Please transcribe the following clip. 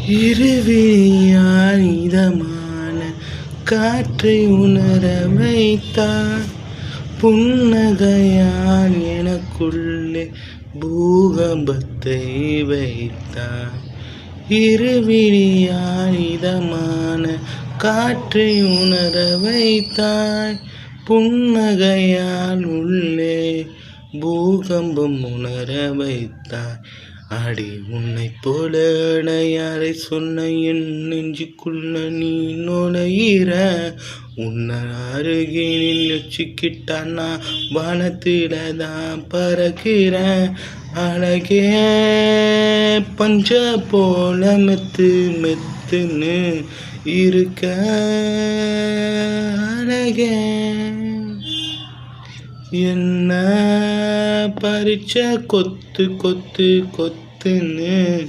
இருவிழியால் இதமான காற்றை உணர வைத்தார். புன்னகையால் எனக்குள்ளே பூகம்பத்தை வைத்தார். இருவிழியால் இதமான காற்றை உணர வைத்தாய். புன்னகையால் உள்ளே பூகம்பம் உணர வைத்தாய். அடி உன்னைப் போல யாரை சொன்ன என் நெஞ்சுக்குள்ள நீ நுழையிற. உன்னை அருகில் வச்சுக்கிட்டா நான் வானத்தில தான் பறக்கிறேன். அழகே பஞ்ச போல மெத்து மெத்துன்னு இருக்க அழகே என்ன பறிச்ச கொத்து கொத்து கொத்துன்னு